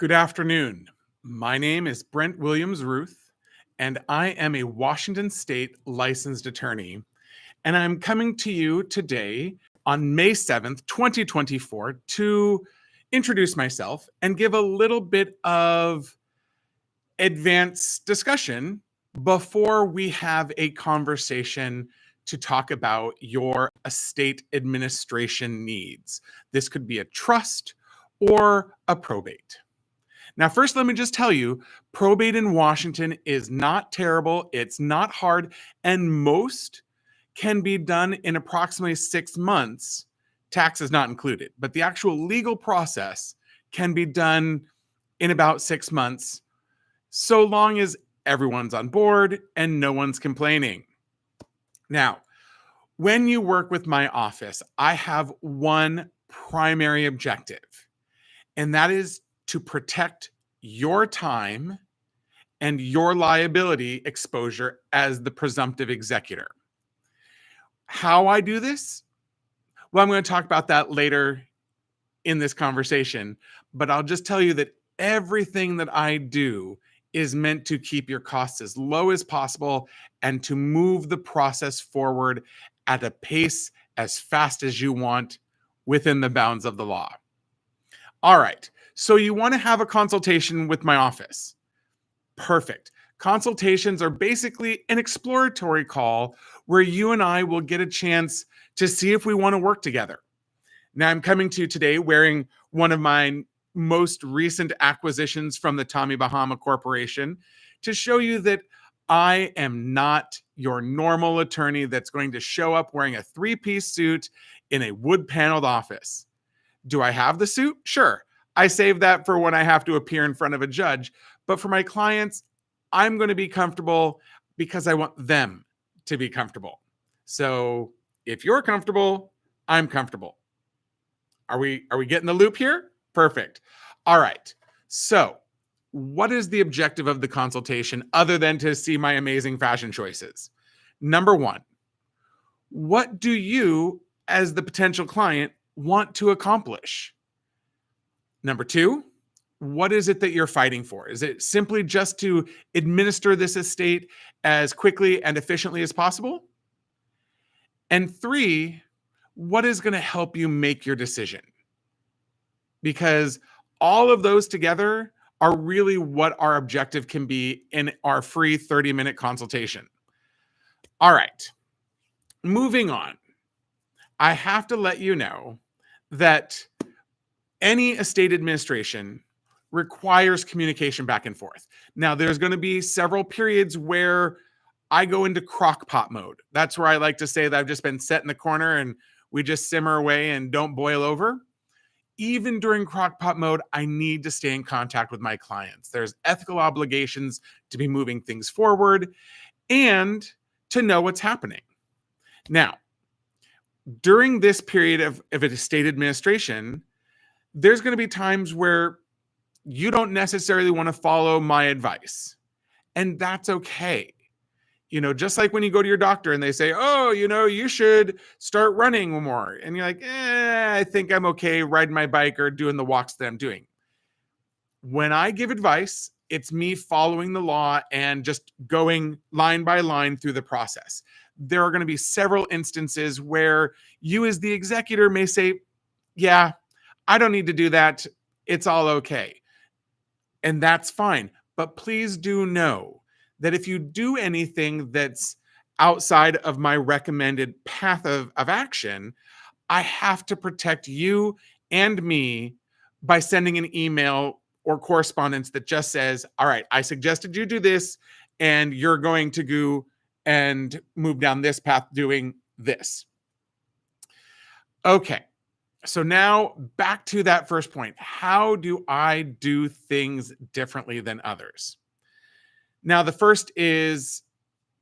Good afternoon. My name is Brent Williams-Ruth, and I am a Washington State licensed attorney. And I'm coming to you today on May 7th, 2024, to introduce myself and give a little bit of advanced discussion before we have a conversation to talk about your estate administration needs. This could be a trust or a probate. Now, first, let me just tell you, probate in Washington is not terrible. It's not hard, and most can be done in approximately 6 months, taxes not included. But the actual legal process can be done in about 6 months, so long as everyone's on board and no one's complaining. Now, when you work with my office, I have one primary objective, and that is to protect your time and your liability exposure as the presumptive executor. How I do this? Well, I'm going to talk about that later in this conversation, but I'll just tell you that everything that I do is meant to keep your costs as low as possible and to move the process forward at a pace as fast as you want within the bounds of the law. All right. So you want to have a consultation with my office. Perfect. Consultations are basically an exploratory call where you and I will get a chance to see if we want to work together. Now, I'm coming to you today wearing one of my most recent acquisitions from the Tommy Bahama Corporation to show you that I am not your normal attorney that's going to show up wearing a 3-piece suit in a wood-paneled office. Do I have the suit? Sure. I save that for when I have to appear in front of a judge. But for my clients, I'm going to be comfortable because I want them to be comfortable. So if you're comfortable, I'm comfortable. Are we getting the loop here? Perfect. All right. So what is the objective of the consultation other than to see my amazing fashion choices? Number one, what do you, as the potential client, want to accomplish? Number two, what is it that you're fighting for? Is it simply just to administer this estate as quickly and efficiently as possible? And three, what is going to help you make your decision? Because all of those together are really what our objective can be in our free 30-minute consultation. All right, moving on. I have to let you know that any estate administration requires communication back and forth. Now, there's going to be several periods where I go into crock pot mode. That's where I like to say that I've just been set in the corner and we just simmer away and don't boil over. Even during crock pot mode, I need to stay in contact with my clients. There's ethical obligations to be moving things forward and to know what's happening. Now, during this period of estate administration, there's going to be times where you don't necessarily want to follow my advice. And that's okay. Just like when you go to your doctor and they say, oh, you should start running more. And you're like, I think I'm okay riding my bike or doing the walks that I'm doing. When I give advice, it's me following the law and just going line by line through the process. There are going to be several instances where you as the executor may say, yeah, I don't need to do that. It's all okay. And that's fine. But please do know that if you do anything that's outside of my recommended path of action, I have to protect you and me by sending an email or correspondence that just says, all right, I suggested you do this, and you're going to go and move down this path doing this. Okay. So now back to that first point. How do I do things differently than others? Now, the first is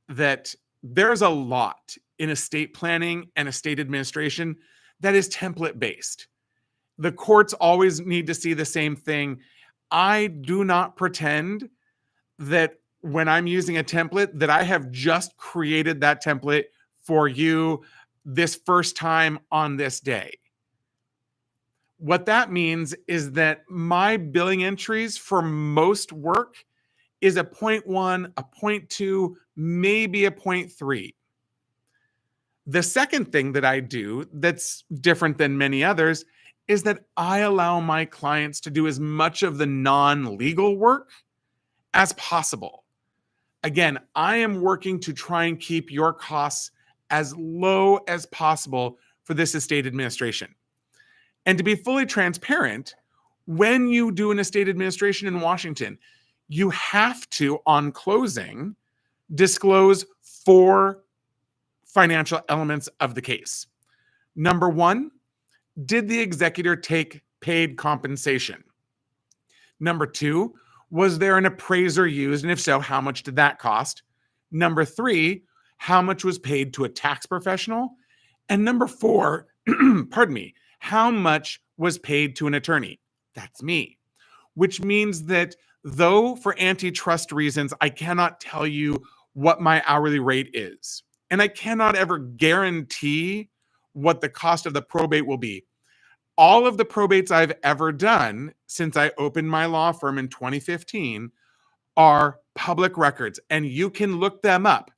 that there's a lot in estate planning and estate administration that is template based. The courts always need to see the same thing. I do not pretend that when I'm using a template that I have just created that template for you this first time on this day. What that means is that my billing entries for most work is a 0.1, a 0.2, maybe a 0.3. The second thing that I do that's different than many others is that I allow my clients to do as much of the non-legal work as possible. Again, I am working to try and keep your costs as low as possible for this estate administration. And to be fully transparent, when you do an estate administration in Washington, you have to, on closing, disclose 4 financial elements of the case. Number 1, did the executor take paid compensation? Number 2, was there an appraiser used? And if so, how much did that cost? Number 3, how much was paid to a tax professional? And number 4, pardon me, how much was paid to an attorney? That's me. Which means that though for antitrust reasons, I cannot tell you what my hourly rate is, and I cannot ever guarantee what the cost of the probate will be. All of the probates I've ever done since I opened my law firm in 2015 are public records, and you can look them up.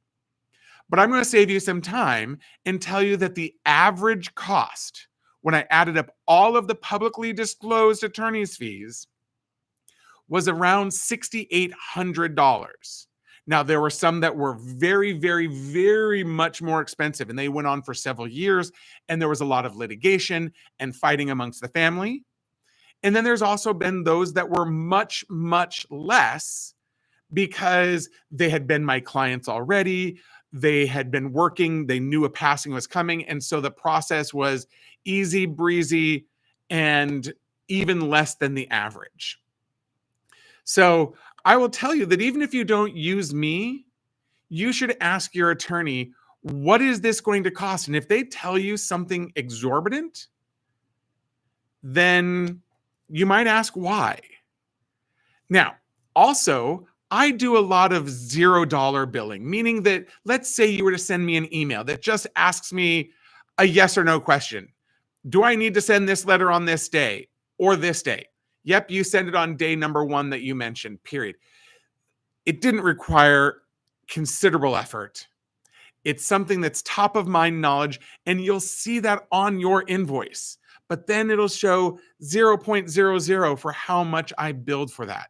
But I'm going to save you some time and tell you that the average cost, when I added up all of the publicly disclosed attorney's fees, was around $6,800. Now, there were some that were very, very, very much more expensive, and they went on for several years, and there was a lot of litigation and fighting amongst the family. And then there's also been those that were much, much less because they had been my clients already. They had been working. They knew a passing was coming. And so the process was easy breezy and even less than the average. So I will tell you that even if you don't use me, you should ask your attorney, what is this going to cost? And if they tell you something exorbitant, then you might ask why. Now, also, I do a lot of $0 billing, meaning that let's say you were to send me an email that just asks me a yes or no question. Do I need to send this letter on this day or this day? Yep, you send it on day number 1 that you mentioned, period. It didn't require considerable effort. It's something that's top of mind knowledge, and you'll see that on your invoice. But then it'll show 0.00 for how much I billed for that.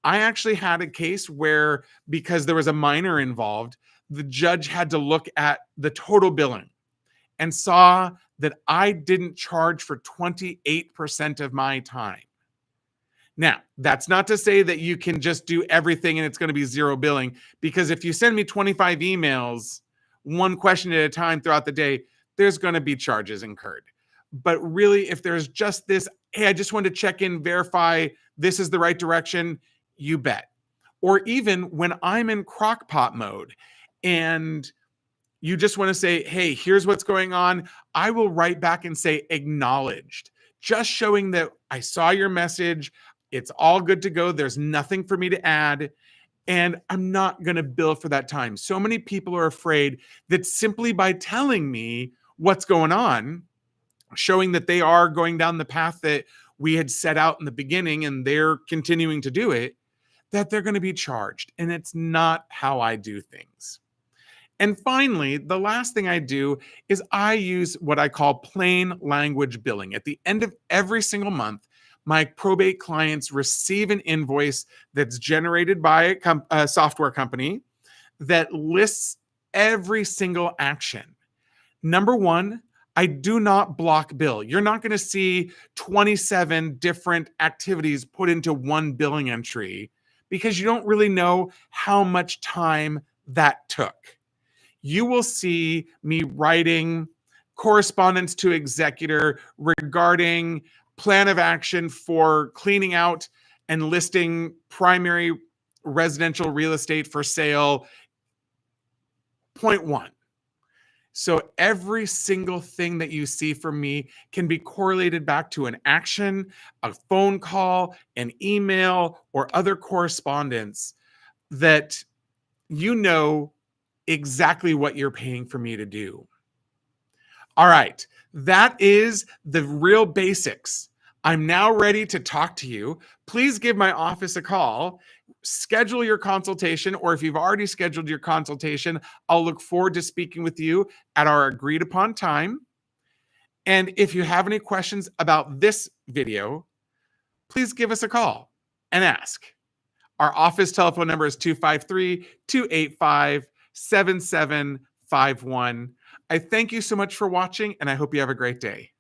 I actually had a case where, because there was a minor involved, the judge had to look at the total billing and saw that I didn't charge for 28% of my time. Now, that's not to say that you can just do everything and it's going to be 0 billing, because if you send me 25 emails, 1 question at a time throughout the day, there's going to be charges incurred. But really, if there's just this, hey, I just want to check in, verify this is the right direction, you bet. Or even when I'm in crockpot mode and you just want to say, hey, here's what's going on, I will write back and say acknowledged, just showing that I saw your message. It's all good to go. There's nothing for me to add, and I'm not going to bill for that time. So many people are afraid that simply by telling me what's going on, showing that they are going down the path that we had set out in the beginning and they're continuing to do it, that they're going to be charged. And it's not how I do things. And finally, the last thing I do is I use what I call plain language billing. At the end of every single month, my probate clients receive an invoice that's generated by a software company that lists every single action. Number 1, I do not block bill. You're not going to see 27 different activities put into one billing entry because you don't really know how much time that took. You will see me writing correspondence to executor regarding plan of action for cleaning out and listing primary residential real estate for sale, point 1. So every single thing that you see from me can be correlated back to an action, a phone call, an email, or other correspondence that you know exactly what you're paying for me to do. All right, that is the real basics. I'm now ready to talk to you. Please give my office a call. Schedule your consultation, or if you've already scheduled your consultation, I'll look forward to speaking with you at our agreed upon time. And if you have any questions about this video, please give us a call and ask. Our office telephone number is 253-285-7751. I thank you so much for watching, and I hope you have a great day.